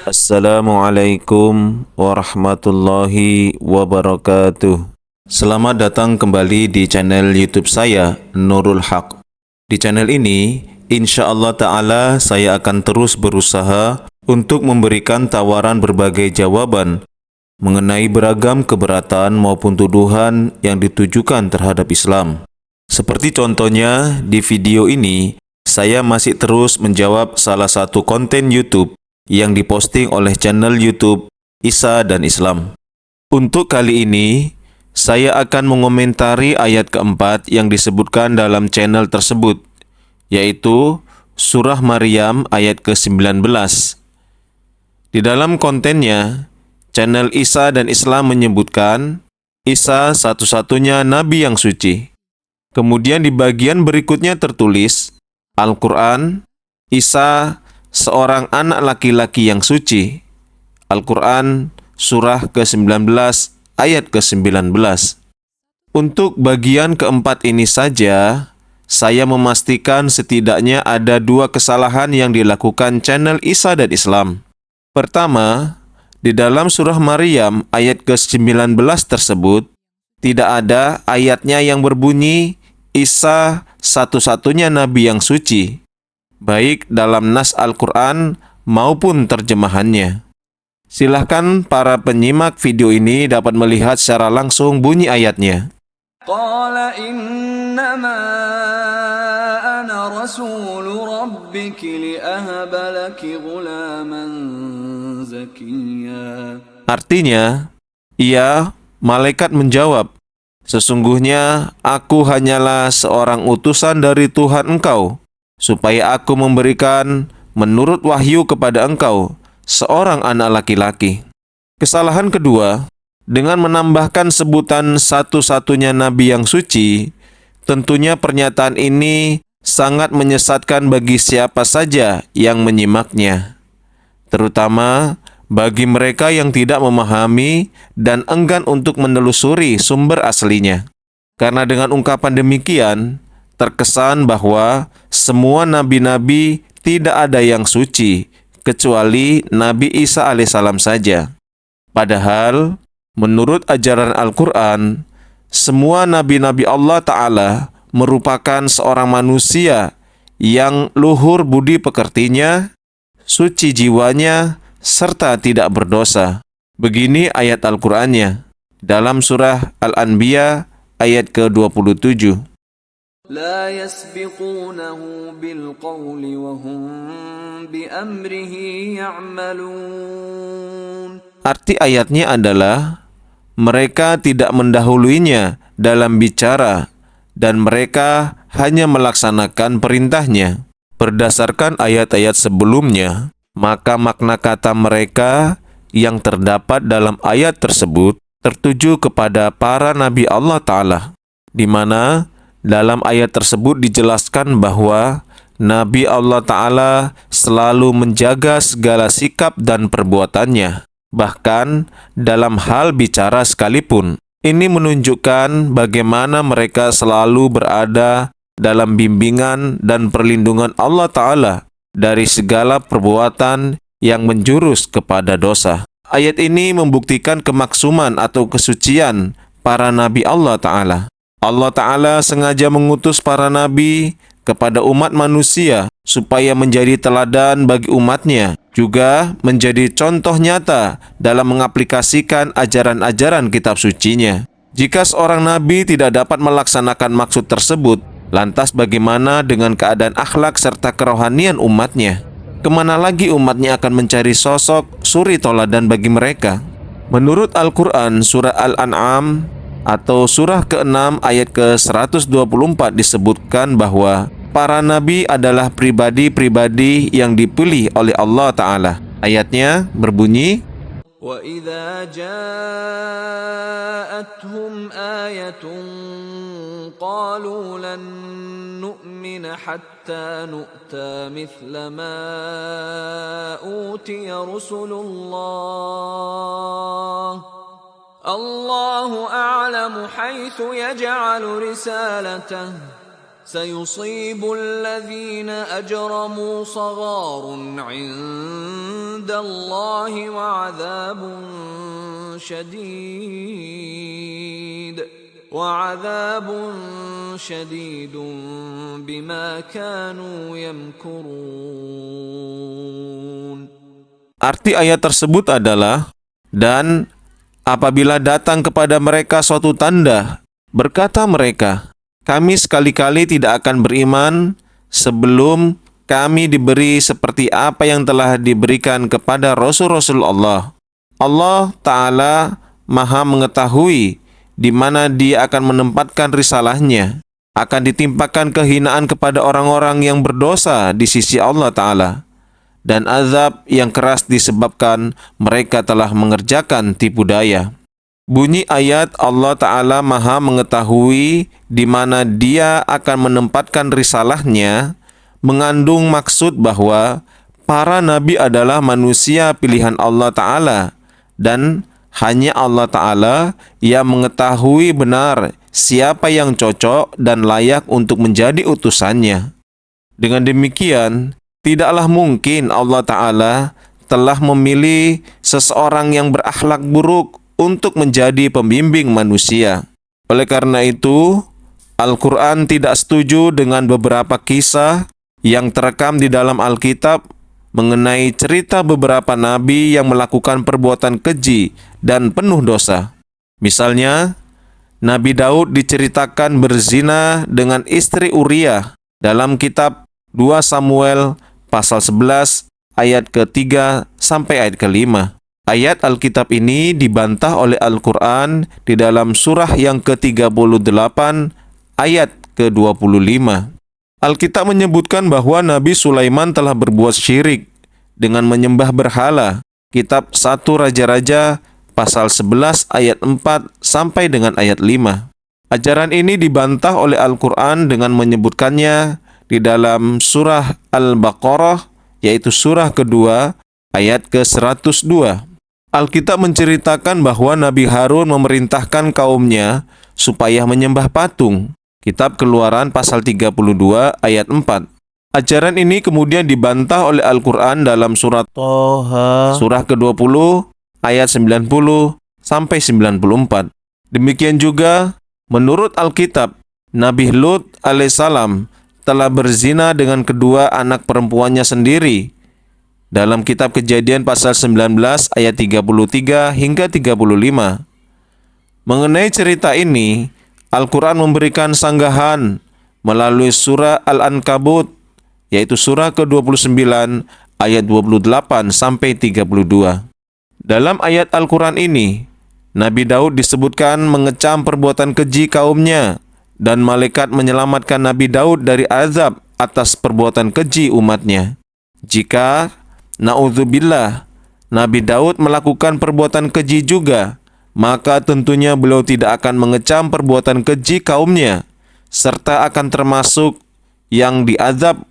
Assalamualaikum warahmatullahi wabarakatuh. Selamat datang kembali di channel YouTube saya, Nurul Haq. Di channel ini, insya Allah Ta'ala saya akan terus berusaha untuk memberikan tawaran berbagai jawaban mengenai beragam keberatan maupun tuduhan yang ditujukan terhadap Islam. Seperti contohnya, di video ini, saya masih terus menjawab salah satu konten YouTube yang diposting oleh channel YouTube Isa dan Islam. Untuk kali ini, saya akan mengomentari ayat keempat yang disebutkan dalam channel tersebut, yaitu Surah Maryam ayat ke-19. Di dalam kontennya, channel Isa dan Islam menyebutkan Isa satu-satunya nabi yang suci. Kemudian di bagian berikutnya tertulis, Al-Quran, Isa seorang anak laki-laki yang suci. Al-Quran surah ke-19 ayat ke-19. Untuk bagian keempat ini saja, saya memastikan setidaknya ada dua kesalahan yang dilakukan channel Isa dan Islam. Pertama, di dalam surah Maryam ayat ke-19 tersebut, tidak ada ayatnya yang berbunyi Isa satu-satunya nabi yang suci, baik dalam nas Al-Quran maupun terjemahannya. Silahkan para penyimak video ini dapat melihat secara langsung bunyi ayatnya. Qala innama ana rasulu rabbiki li'ahaba laki ghulaman zakiyya. Artinya, malaikat menjawab, sesungguhnya aku hanyalah seorang utusan dari Tuhan engkau, supaya aku memberikan menurut wahyu kepada engkau seorang anak laki-laki. Kesalahan kedua, dengan menambahkan sebutan satu-satunya nabi yang suci, tentunya pernyataan ini sangat menyesatkan bagi siapa saja yang menyimaknya, terutama bagi mereka yang tidak memahami dan enggan untuk menelusuri sumber aslinya. Karena dengan ungkapan demikian, terkesan bahwa semua nabi-nabi tidak ada yang suci, kecuali Nabi Isa alaihissalam saja. Padahal, menurut ajaran Al-Quran, semua nabi-nabi Allah Ta'ala merupakan seorang manusia yang luhur budi pekertinya, suci jiwanya, serta tidak berdosa. Begini ayat Al-Qur'annya dalam surah Al-Anbiya ayat ke-27. لا يسبقونه بالقول وهم بأمره يعملون. Arti ayatnya adalah mereka tidak mendahuluinya dalam bicara dan mereka hanya melaksanakan perintahnya. Berdasarkan ayat-ayat sebelumnya, maka makna kata mereka yang terdapat dalam ayat tersebut tertuju kepada para nabi Allah Ta'ala, di mana dalam ayat tersebut dijelaskan bahwa Nabi Allah Ta'ala selalu menjaga segala sikap dan perbuatannya, bahkan dalam hal bicara sekalipun. Ini menunjukkan bagaimana mereka selalu berada dalam bimbingan dan perlindungan Allah Ta'ala dari segala perbuatan yang menjurus kepada dosa. Ayat ini membuktikan kemaksuman atau kesucian para nabi Allah Ta'ala. Allah Ta'ala sengaja mengutus para nabi kepada umat manusia supaya menjadi teladan bagi umatnya, juga menjadi contoh nyata dalam mengaplikasikan ajaran-ajaran kitab sucinya. Jika seorang nabi tidak dapat melaksanakan maksud tersebut, lantas bagaimana dengan keadaan akhlak serta kerohanian umatnya? Kemana lagi umatnya akan mencari sosok suri toladan bagi mereka? Menurut Al-Quran surah Al-An'am atau surah ke-6 ayat ke-124 disebutkan bahwa para nabi adalah pribadi-pribadi yang dipilih oleh Allah Ta'ala. Ayatnya berbunyi, وَإِذَا جَاءَتْهُمْ آيَةٌ قَالُوا لَن نُّؤْمِنَ حَتَّى نُؤْتَى مِثْلَ مَا أُوتِيَ رُسُلُ اللَّهِ الله أعلم حيث يجعل رسالته سيصيب الذين أجرموا صغار عند الله وعذاب شديد بما كانوا يمكرون. Arti ayat tersebut adalah, dan apabila datang kepada mereka suatu tanda, berkata mereka, kami sekali-kali tidak akan beriman sebelum kami diberi seperti apa yang telah diberikan kepada Rasul-Rasul Allah. Allah Ta'ala Maha mengetahui di mana Dia akan menempatkan risalahnya. Akan ditimpakan kehinaan kepada orang-orang yang berdosa di sisi Allah Ta'ala, dan azab yang keras disebabkan mereka telah mengerjakan tipu daya. Bunyi ayat Allah Ta'ala Maha mengetahui di mana Dia akan menempatkan risalahnya mengandung maksud bahwa para nabi adalah manusia pilihan Allah Ta'ala, dan hanya Allah Ta'ala yang mengetahui benar siapa yang cocok dan layak untuk menjadi utusannya. Dengan demikian, tidaklah mungkin Allah Ta'ala telah memilih seseorang yang berakhlak buruk untuk menjadi pembimbing manusia. Oleh karena itu, Al-Quran tidak setuju dengan beberapa kisah yang terekam di dalam Alkitab mengenai cerita beberapa nabi yang melakukan perbuatan keji dan penuh dosa. Misalnya, Nabi Daud diceritakan berzina dengan istri Uriah dalam kitab 2 Samuel pasal 11 ayat ke-3 sampai ayat ke-5. Ayat Alkitab ini dibantah oleh Al-Quran di dalam surah yang ke-38 ayat ke-25. Alkitab menyebutkan bahwa Nabi Sulaiman telah berbuat syirik dengan menyembah berhala. Kitab 1 Raja-Raja pasal 11 ayat 4 sampai dengan ayat 5. Ajaran ini dibantah oleh Al-Quran dengan menyebutkannya di dalam surah Al-Baqarah, yaitu surah kedua ayat ke-102. Alkitab menceritakan bahwa Nabi Harun memerintahkan kaumnya supaya menyembah patung. Kitab Keluaran pasal 32 ayat 4. Ajaran ini kemudian dibantah oleh Al-Quran dalam surat Toha, surah ke-20 ayat 90 sampai 94. Demikian juga menurut Alkitab, Nabi Lut alaihissalam telah berzina dengan kedua anak perempuannya sendiri dalam kitab Kejadian pasal 19 ayat 33 hingga 35. Mengenai cerita ini, Al-Quran memberikan sanggahan melalui surah Al-Ankabut, yaitu surah ke-29 ayat 28 sampai 32. Dalam ayat Al-Quran ini, Nabi Daud disebutkan mengecam perbuatan keji kaumnya, dan malaikat menyelamatkan Nabi Daud dari azab atas perbuatan keji umatnya. Jika, na'udzubillah, Nabi Daud melakukan perbuatan keji juga, maka tentunya beliau tidak akan mengecam perbuatan keji kaumnya, serta akan termasuk yang diazab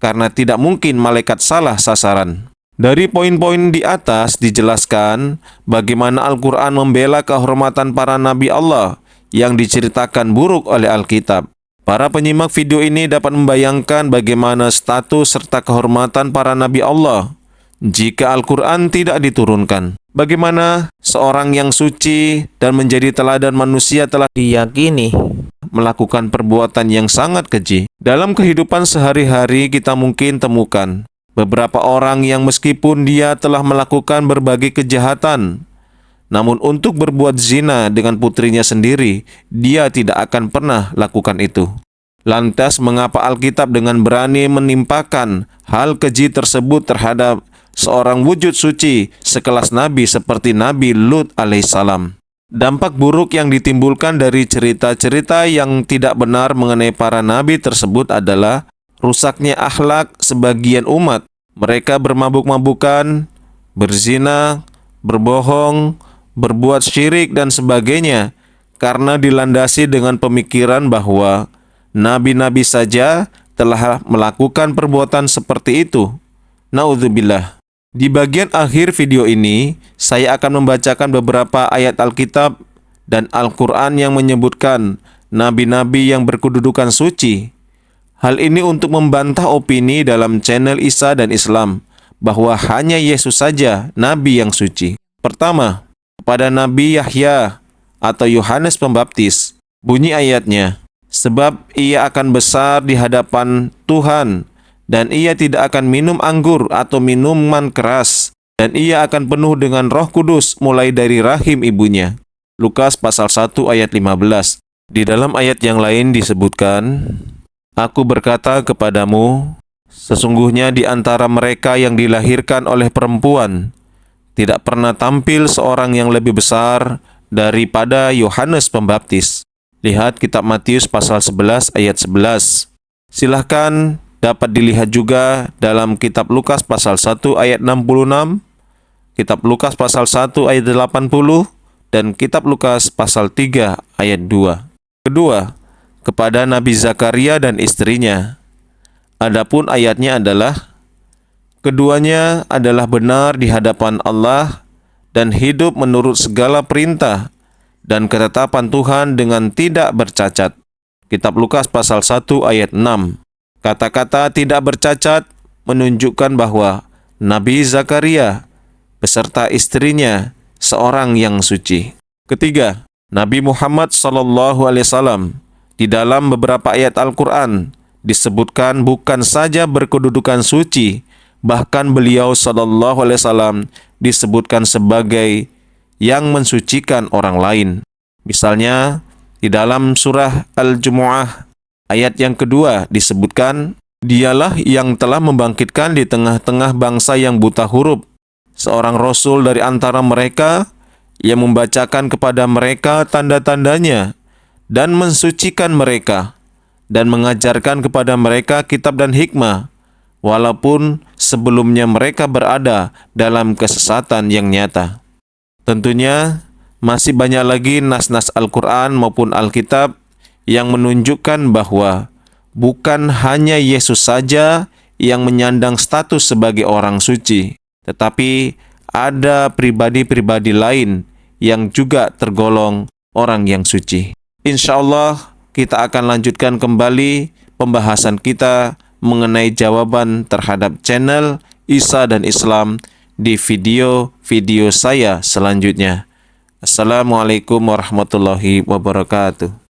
karena tidak mungkin malaikat salah sasaran. Dari poin-poin di atas dijelaskan bagaimana Al-Quran membela kehormatan para nabi Allah yang diceritakan buruk oleh Alkitab. Para penyimak video ini dapat membayangkan bagaimana status serta kehormatan para nabi Allah jika Al-Quran tidak diturunkan. Bagaimana seorang yang suci dan menjadi teladan manusia telah diyakini melakukan perbuatan yang sangat keji. Dalam kehidupan sehari-hari kita mungkin temukan beberapa orang yang meskipun dia telah melakukan berbagai kejahatan, namun untuk berbuat zina dengan putrinya sendiri, dia tidak akan pernah lakukan itu. Lantas mengapa Alkitab dengan berani menimpakan hal keji tersebut terhadap seorang wujud suci sekelas Nabi seperti Nabi Lut alaihissalam? Dampak buruk yang ditimbulkan dari cerita-cerita yang tidak benar mengenai para nabi tersebut adalah rusaknya akhlak sebagian umat. Mereka bermabuk-mabukan, berzina, berbohong, berbuat syirik dan sebagainya karena dilandasi dengan pemikiran bahwa nabi-nabi saja telah melakukan perbuatan seperti itu. Na'udzubillah. Di bagian akhir video ini, saya akan membacakan beberapa ayat Alkitab dan Al-Quran yang menyebutkan nabi-nabi yang berkedudukan suci, Hal ini untuk membantah opini dalam channel Isa dan Islam bahwa hanya Yesus saja Nabi yang suci. Pertama, kepada Nabi Yahya atau Yohanes Pembaptis, bunyi ayatnya, sebab ia akan besar di hadapan Tuhan, dan ia tidak akan minum anggur atau minuman keras, dan ia akan penuh dengan Roh Kudus mulai dari rahim ibunya. Lukas pasal 1 ayat 15. Di dalam ayat yang lain disebutkan, Aku berkata kepadamu, sesungguhnya di antara mereka yang dilahirkan oleh perempuan, tidak pernah tampil seorang yang lebih besar daripada Yohanes Pembaptis. Lihat kitab Matius pasal 11 ayat 11. Silahkan dapat dilihat juga dalam kitab Lukas pasal 1 ayat 66, kitab Lukas pasal 1 ayat 80, dan kitab Lukas pasal 3 ayat 2. Kedua, kepada Nabi Zakaria dan istrinya. Adapun ayatnya adalah, keduanya adalah benar di hadapan Allah dan hidup menurut segala perintah dan ketetapan Tuhan dengan tidak bercacat. Kitab Lukas pasal 1 ayat 6. Kata-kata tidak bercacat menunjukkan bahwa Nabi Zakaria beserta istrinya seorang yang suci. Ketiga, Nabi Muhammad SAW di dalam beberapa ayat Al-Quran disebutkan bukan saja berkedudukan suci, bahkan beliau SAW disebutkan sebagai yang mensucikan orang lain. Misalnya, di dalam surah Al-Jumu'ah, ayat yang kedua disebutkan, Dialah yang telah membangkitkan di tengah-tengah bangsa yang buta huruf seorang Rasul dari antara mereka yang membacakan kepada mereka tanda-tandanya dan mensucikan mereka, dan mengajarkan kepada mereka kitab dan hikmah, walaupun sebelumnya mereka berada dalam kesesatan yang nyata. Tentunya, masih banyak lagi nas-nas Al-Quran maupun Alkitab yang menunjukkan bahwa bukan hanya Yesus saja yang menyandang status sebagai orang suci, tetapi ada pribadi-pribadi lain yang juga tergolong orang yang suci. Insya Allah kita akan lanjutkan kembali pembahasan kita mengenai jawaban terhadap channel Isa dan Islam di video-video saya selanjutnya. Assalamualaikum warahmatullahi wabarakatuh.